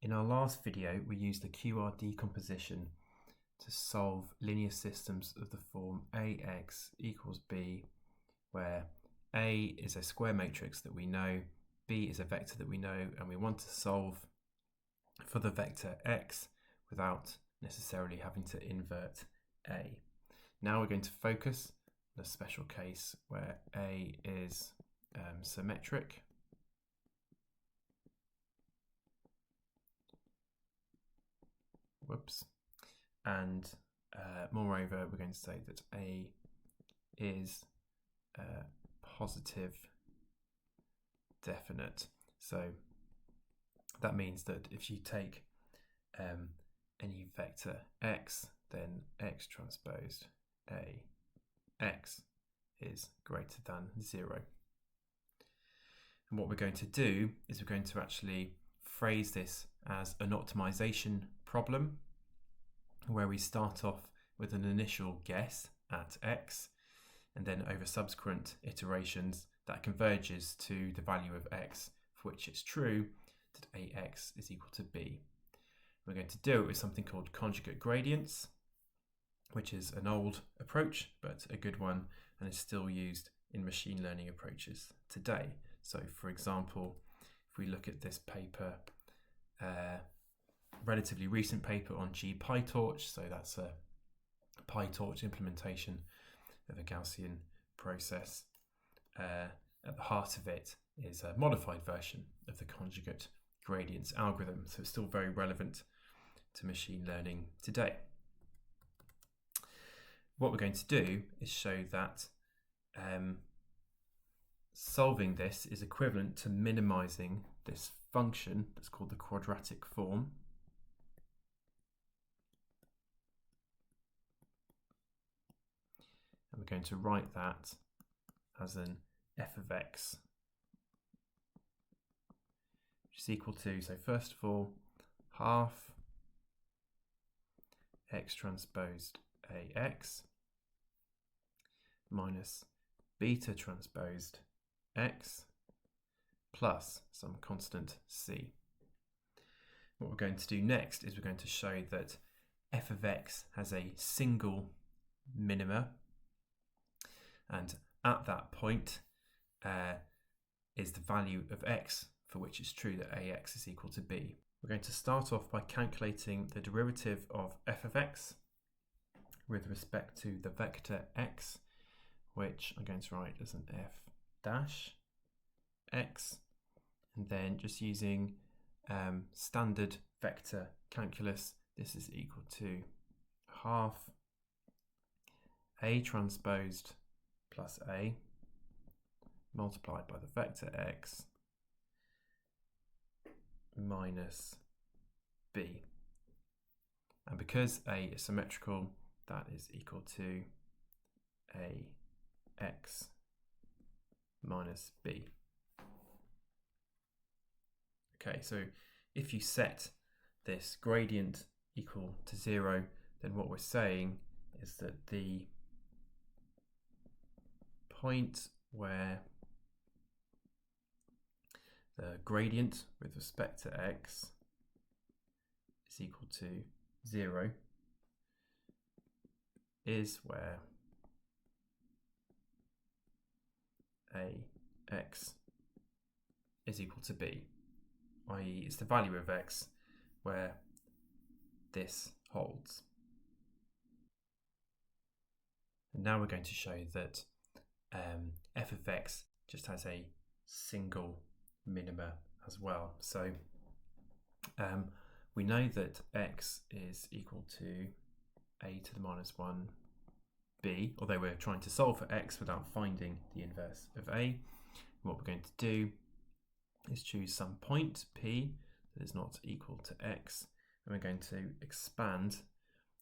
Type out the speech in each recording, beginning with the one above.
In our last video, we used the QR decomposition to solve linear systems of the form AX equals B, where A is a square matrix that we know, B is a vector that we know, and we want to solve for the vector X without necessarily having to invert A. Now we're going to focus on a special case where A is symmetric. And moreover, we're going to say that A is positive definite. So that means that if you take any vector x, then x transposed A x is greater than 0. And what we're going to do is we're going to actually phrase this as an optimization problem, where we start off with an initial guess at x, and then over subsequent iterations that converges to the value of x for which it's true that ax is equal to b. We're going to do it with something called conjugate gradients, which is an old approach but a good one, and is still used in machine learning approaches today. So for example, if we look at this paper, relatively recent paper on GPyTorch, so that's a PyTorch implementation of a Gaussian process. At the heart of it is a modified version of the conjugate gradients algorithm, so it's still very relevant to machine learning today. What we're going to do is show that solving this is equivalent to minimizing this function that's called the quadratic form. And we're going to write that as an f of x, which is equal to, so first of all, half x transposed ax minus beta transposed x plus some constant c. What we're going to do next is we're going to show that f of x has a single minima, and at that point is the value of x for which it's true that ax is equal to b. We're going to start off by calculating the derivative of f of x with respect to the vector x, which I'm going to write as an f dash x, and then just using standard vector calculus, this is equal to half a transposed plus a multiplied by the vector x minus b. And because a is symmetrical, that is equal to ax minus b. Okay, so if you set this gradient equal to 0, then what we're saying is that the point where the gradient with respect to x is equal to 0 is where ax is equal to b, i.e. it's the value of x where this holds. And now we're going to show that f of x just has a single minima as well. So we know that x is equal to a to the minus 1 b, although we're trying to solve for x without finding the inverse of a. What we're going to do is choose some point p that is not equal to x, and we're going to expand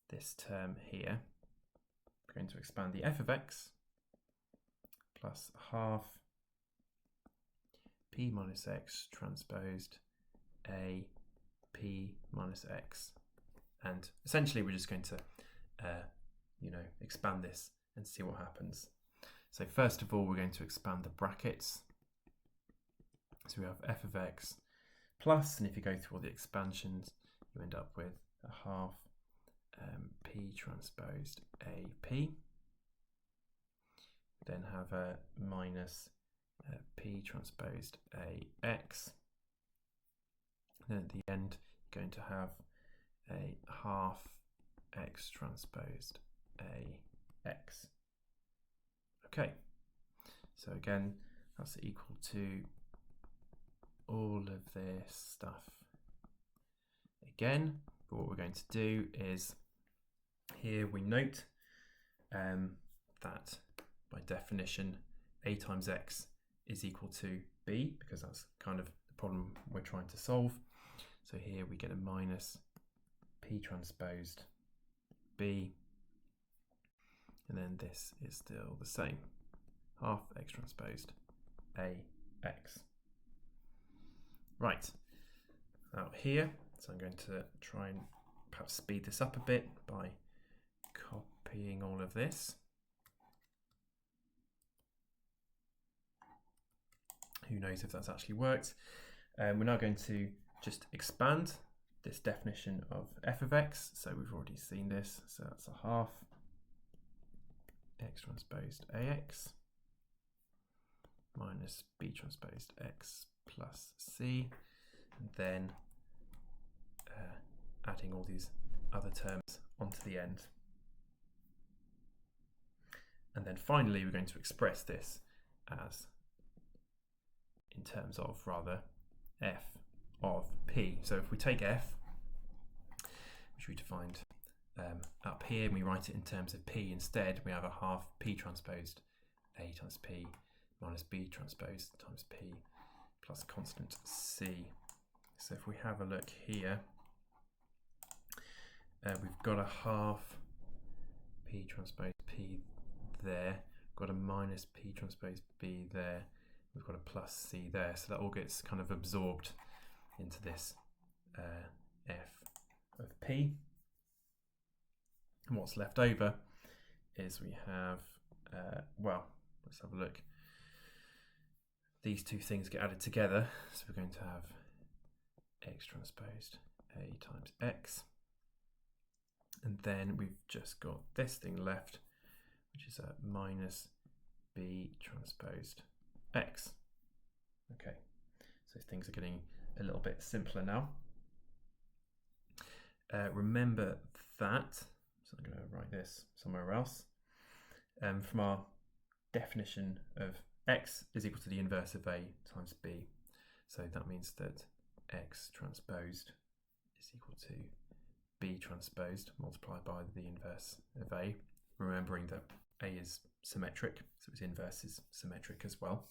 this term here. We're going to expand the f of x plus half p minus x transposed a p minus x. And essentially we're just going to expand this and see what happens. So first of all, we're going to expand the brackets. So we have f of x plus, and if you go through all the expansions, you end up with a half P transposed AP. Then have a minus P transposed AX. Then at the end, you're going to have a half X transposed AX. Okay, so again, that's equal to all of this stuff again. But what we're going to do is, here we note that by definition A times X is equal to B, because that's kind of the problem we're trying to solve. So here we get a minus P transposed B, and then this is still the same, half X transposed AX. Right, out here, so I'm going to try and perhaps speed this up a bit by copying all of this. Who knows if that's actually worked. We're now going to just expand this definition of f of x. So we've already seen this. So that's a half x transposed ax minus b transposed x plus c. And then adding all these other terms onto the end. And then finally, we're going to express this as, in terms of, rather, f of p. So if we take f, which we defined up here, and we write it in terms of p instead, we have a half p transposed a times p minus b transposed times p plus constant c. So if we have a look here, we've got a half p transpose p there, got a minus p transpose b there, we've got a plus c there, so that all gets kind of absorbed into this f of p. And what's left over is we have, well, let's have a look. These two things get added together, so we're going to have x transposed a times x. And then we've just got this thing left, which is a minus b transposed x. Okay, so things are getting a little bit simpler now. Remember that, so I'm going to write this somewhere else, from our definition of x is equal to the inverse of a times b. So that means that x transposed is equal to b transposed multiplied by the inverse of a, remembering that a is symmetric, so its inverse is symmetric as well.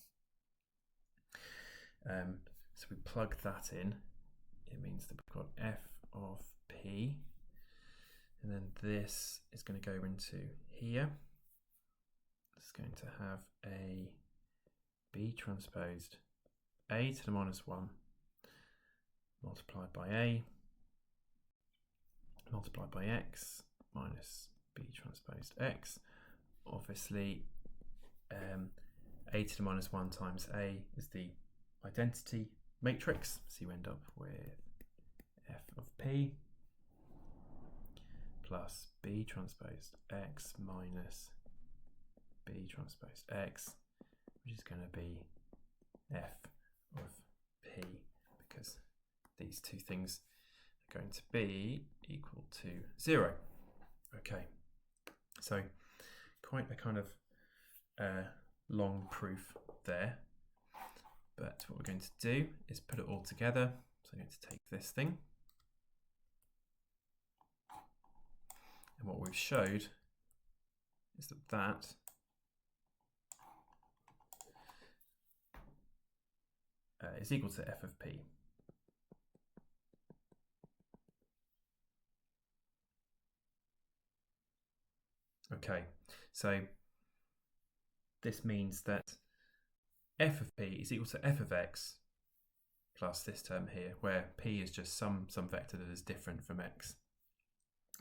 So we plug that in, it means that we've got f of p, and then this is going to go into here. It's going to have a b transposed a to the minus 1 multiplied by a multiplied by x minus b transposed x. Obviously, a to the minus 1 times a is the identity matrix, so you end up with f of p plus b transposed x minus b transposed x, which is going to be f of p, because these two things are going to be equal to 0. Okay, so quite a kind of long proof there, but what we're going to do is put it all together. So I'm going to take this thing, and what we've showed is that that is equal to f of p. Okay, so this means that f of p is equal to f of x plus this term here, where p is just some vector that is different from x.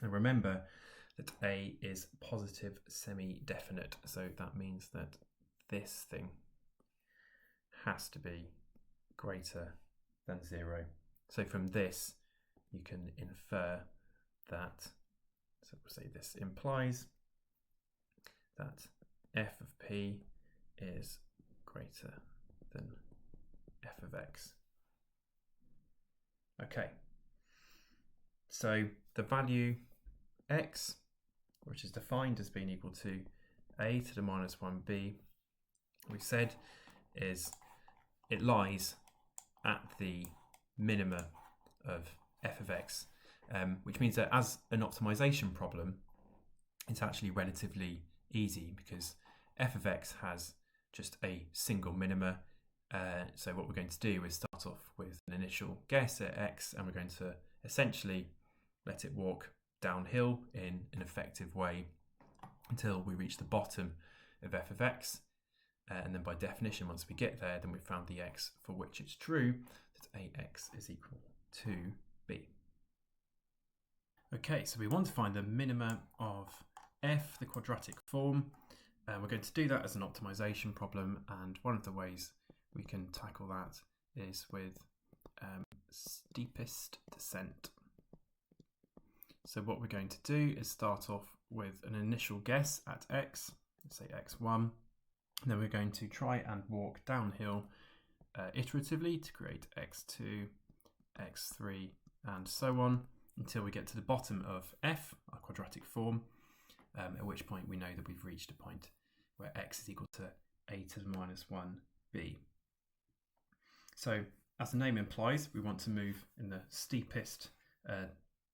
And remember that a is positive semi-definite, so that means that this thing has to be greater than 0. So from this, you can infer that, so we'll say this implies that f of p is greater than f of x. Okay, so the value x, which is defined as being equal to a to the minus 1b, we said is it lies at the minima of f of x, which means that as an optimization problem, it's actually relatively easy because f of x has just a single minima. So what we're going to do is start off with an initial guess at x, and we're going to essentially let it walk downhill in an effective way until we reach the bottom of f of x. And then by definition, once we get there, then we've found the x for which it's true that ax is equal to b. Okay, so we want to find the minima of f, the quadratic form. We're going to do that as an optimization problem, and one of the ways we can tackle that is with steepest descent. So what we're going to do is start off with an initial guess at x, let's say x1, and then we're going to try and walk downhill iteratively to create x2, x3, and so on until we get to the bottom of f, our quadratic form, at which point we know that we've reached a point where x is equal to a to the minus 1b. So as the name implies, we want to move in the steepest,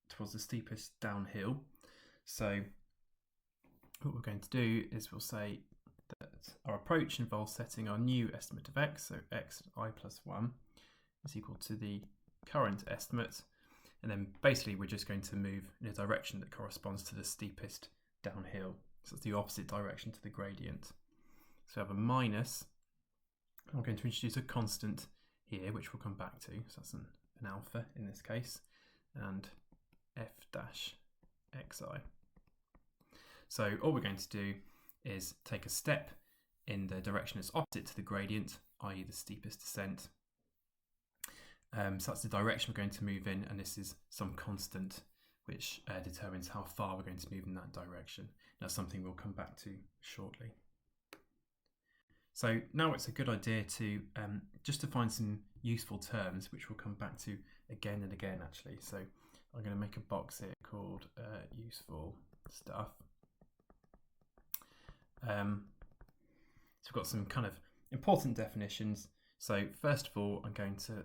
towards the steepest downhill. So what we're going to do is we'll say that our approach involves setting our new estimate of x, so x at I plus 1 is equal to the current estimate, and then basically we're just going to move in a direction that corresponds to the steepest downhill. So it's the opposite direction to the gradient. So we have a minus, I'm going to introduce a constant here, which we'll come back to, so that's an alpha in this case, and f dash xi. So all we're going to do is take a step in the direction that's opposite to the gradient, i.e. the steepest descent. So that's the direction we're going to move in, and this is some constant which determines how far we're going to move in that direction. That's something we'll come back to shortly. So now it's a good idea to just to find some useful terms, which we'll come back to again and again actually. So I'm going to make a box here called useful stuff. So we've got some kind of important definitions. So first of all, I'm going to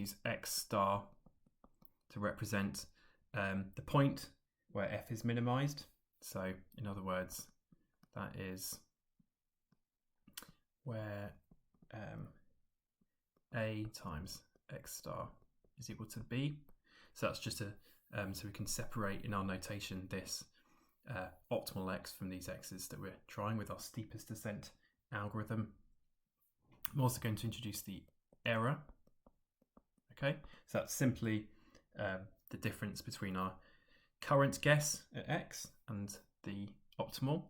use x star to represent the point where f is minimized. So in other words, that is where a times x star is equal to b. So that's just so we can separate in our notation this optimal x from these x's that we're trying with our steepest descent algorithm. I'm also going to introduce the error. Okay, so that's simply the difference between our current guess at x and the optimal.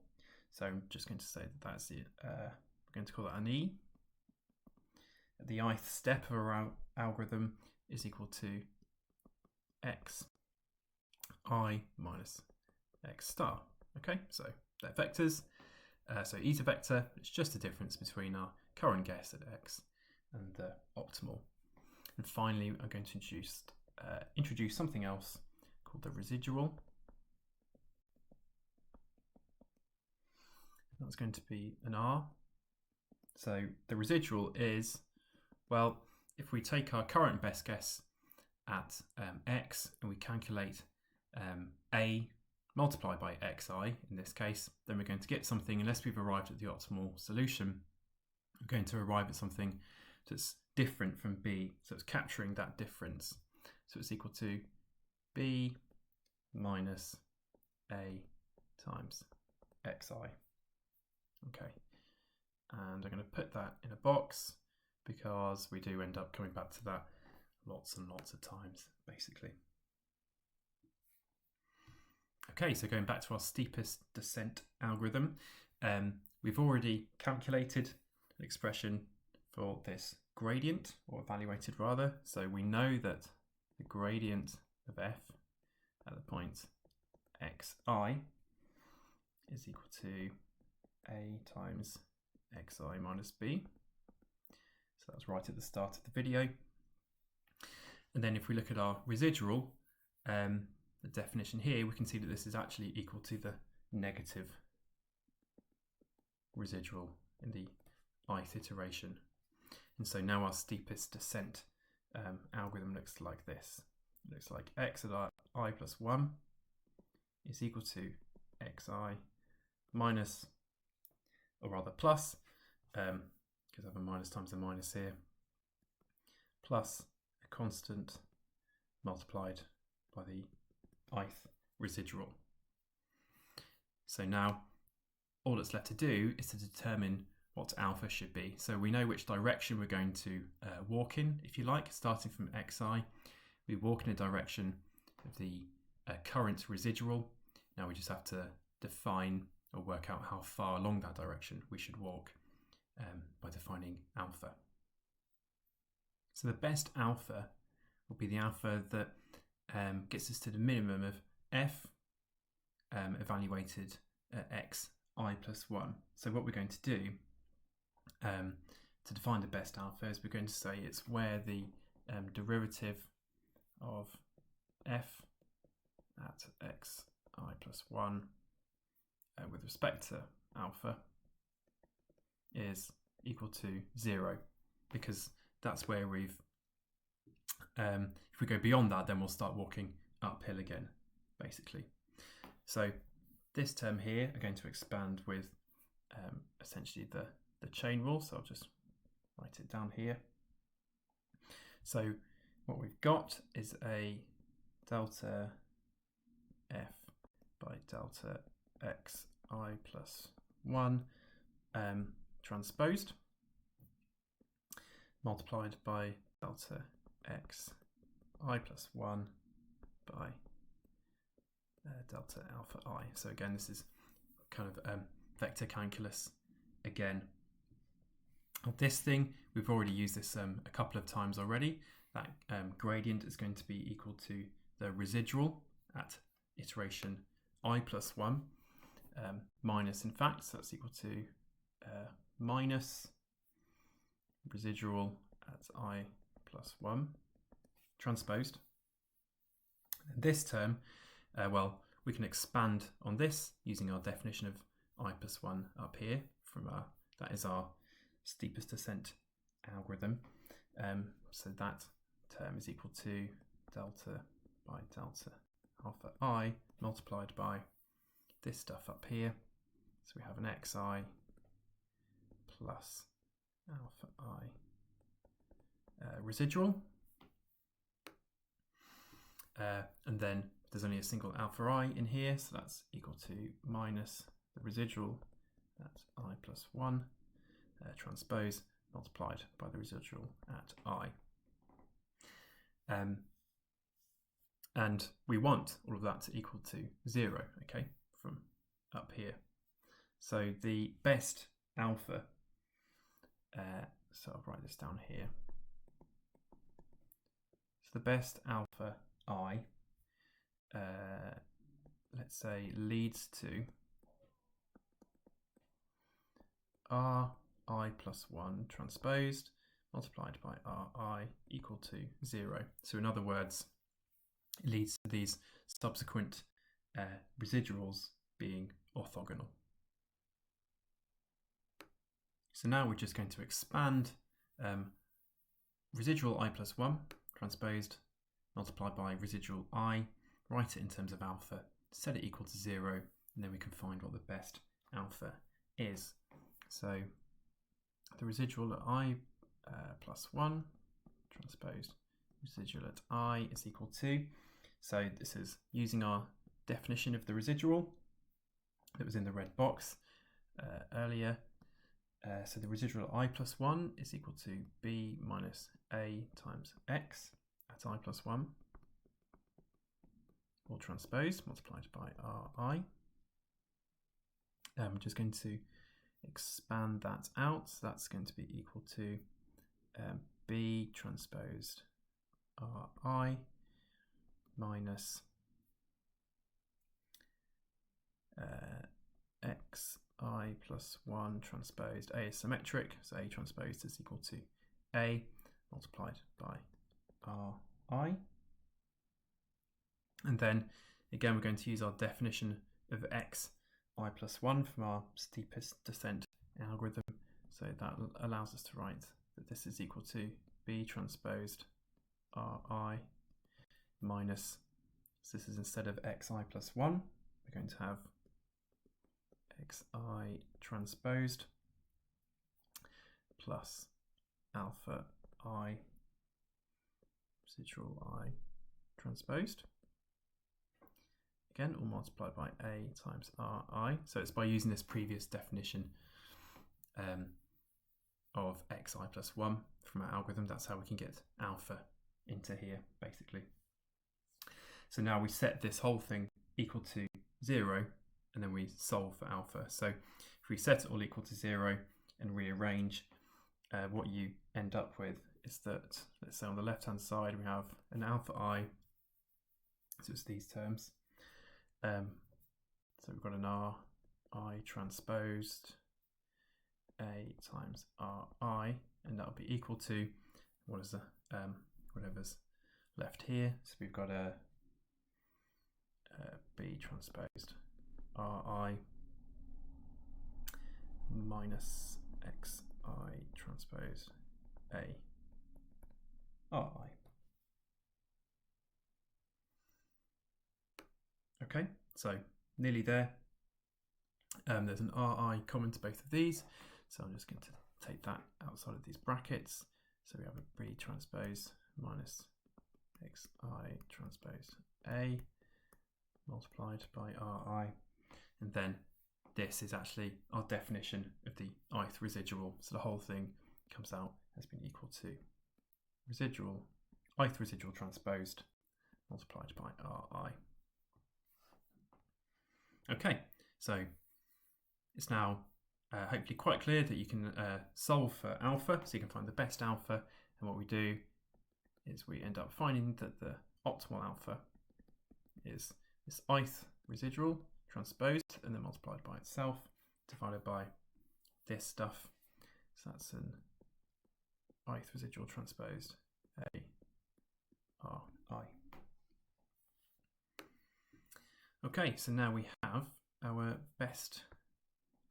So I'm just going to say that that's the, we're going to call that an e. The ith step of our algorithm is equal to x I minus x star. Okay, so they're vectors. So e is a vector, it's just the difference between our current guess at x and the optimal. And finally, I'm going to introduce something else called the residual. That's going to be an r. So the residual is, well, if we take our current best guess at x and we calculate a multiplied by xi in this case, then we're going to get something, unless we've arrived at the optimal solution, we're going to arrive at something that's different from b, so it's capturing that difference. So it's equal to b minus a times xi. Okay, and I'm going to put that in a box because we do end up coming back to that lots and lots of times, basically. Okay, so going back to our steepest descent algorithm, we've already calculated an expression for this gradient, or evaluated rather. So we know that the gradient of f at the point xi is equal to a times xi minus b. So that's right at the start of the video. And then if we look at our residual, the definition here, we can see that this is actually equal to the negative residual in the ith iteration. And so now our steepest descent algorithm looks like this. It looks like x at I plus 1 is equal to xi minus, or rather plus, because I have a minus times a minus here, plus a constant multiplied by the ith residual. So now all that's left to do is to determine what alpha should be. So we know which direction we're going to walk in, if you like. Starting from xi, we walk in a direction of the current residual. Now we just have to define or work out how far along that direction we should walk by defining alpha. So the best alpha will be the alpha that gets us to the minimum of f evaluated at xi plus 1. So what we're going to do to define the best alpha is we're going to say it's where the derivative of f at xi plus 1 with respect to alpha is equal to 0, because that's where we've, if we go beyond that, then we'll start walking uphill again, basically. So this term here are going to expand with essentially the chain rule, so I'll just write it down here. So what we've got is a delta f by delta xi plus 1 transposed multiplied by delta xi plus 1 by delta alpha I. So again, this is kind of vector calculus again. This thing, we've already used this a couple of times already. That gradient is going to be equal to the residual at iteration I plus 1 minus, in fact, so that's equal to minus residual at I plus 1 transposed. And this term, well, we can expand on this using our definition of I plus 1 up here from that is our steepest descent algorithm. So that term is equal to delta by delta alpha I multiplied by this stuff up here. So we have an xi plus alpha I residual. And then there's only a single alpha I in here, so that's equal to minus the residual at I plus 1 transpose multiplied by the residual at I. And we want all of that to equal to 0, okay, from up here. So the best alpha, so I'll write this down here. So the best alpha I, let's say, leads to Ri plus 1 transposed multiplied by Ri equal to 0. So in other words, it leads to these subsequent residuals being orthogonal. So now we're just going to expand residual I plus 1 transposed multiplied by residual I, write it in terms of alpha, set it equal to 0, and then we can find what the best alpha is. So the residual at I plus 1 transposed residual at I is equal to, so this is using our definition of the residual that was in the red box earlier. So the residual at I plus 1 is equal to b minus a times x at I plus 1, all transposed multiplied by Ri. I'm just going to expand that out, so that's going to be equal to B transposed Ri minus xi plus 1 transposed. A is symmetric, so A transposed is equal to A multiplied by Ri. And then again we're going to use our definition of xi plus 1 from our steepest descent algorithm. So that allows us to write that this is equal to B transposed Ri minus, so this is instead of xi plus 1, we're going to have xi transposed plus alpha I residual I transposed. Again, all multiplied by A times Ri. So it's by using this previous definition of xi plus 1 from our algorithm. That's how we can get alpha into here, basically. So now we set this whole thing equal to 0, and then we solve for alpha. So if we set it all equal to 0 and rearrange, what you end up with is that, let's say on the left-hand side, we have an alpha I, so it's these terms. So we've got an Ri transposed A times Ri, and that'll be equal to, what is the whatever's left here. So we've got a B transposed Ri minus xi transposed A Ri. Okay, so nearly there. There's an Ri common to both of these, so I'm just going to take that outside of these brackets. So we have a B transpose minus xi transpose A multiplied by Ri, and then this is actually our definition of the ith residual. So the whole thing comes out as being equal to residual, ith residual transposed multiplied by Ri. Okay, so it's now hopefully quite clear that you can solve for alpha, so you can find the best alpha, and what we do is we end up finding that the optimal alpha is this ith residual transposed and then multiplied by itself divided by this stuff. So that's an ith residual transposed A R I. Okay, so now we have our best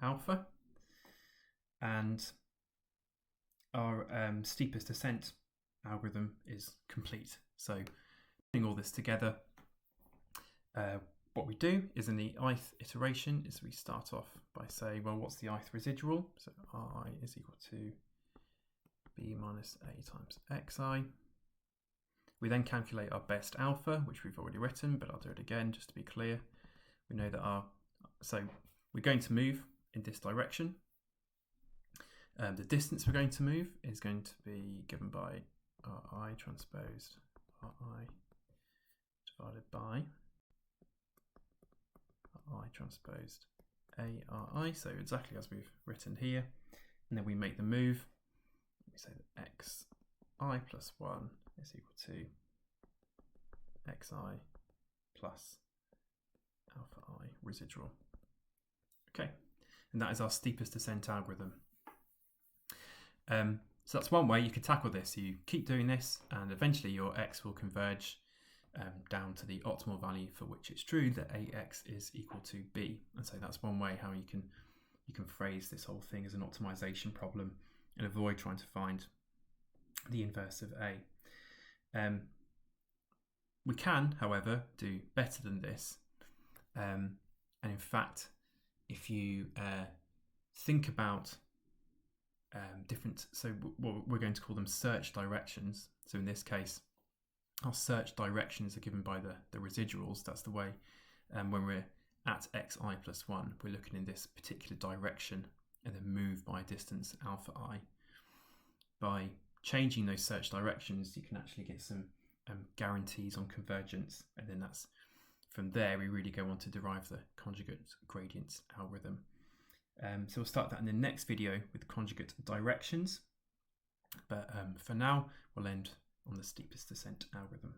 alpha and our steepest descent algorithm is complete. So putting all this together, what we do is in the ith iteration is we start off by saying, well, what's the ith residual? So Ri is equal to B minus A times xi. We then calculate our best alpha, which we've already written, but I'll do it again just to be clear. We know that so we're going to move in this direction. The distance we're going to move is going to be given by Ri transposed Ri divided by Ri transposed ARI, so exactly as we've written here. And then we make the move. We say that xi plus 1 is equal to xi plus alpha I residual. Okay, and that is our steepest descent algorithm. So that's one way you could tackle this. You keep doing this and eventually your x will converge down to the optimal value for which it's true that ax is equal to b. And so that's one way how you can phrase this whole thing as an optimization problem and avoid trying to find the inverse of a. We can, however, do better than this. And in fact, if you think about different, so we're going to call them search directions. So in this case, our search directions are given by the residuals. That's the way when we're at xi plus 1, we're looking in this particular direction and then move by a distance alpha I. By changing those search directions, you can actually get some guarantees on convergence, and then that's from there we really go on to derive the conjugate gradients algorithm. So we'll start that in the next video with conjugate directions. But for now, we'll end on the steepest descent algorithm.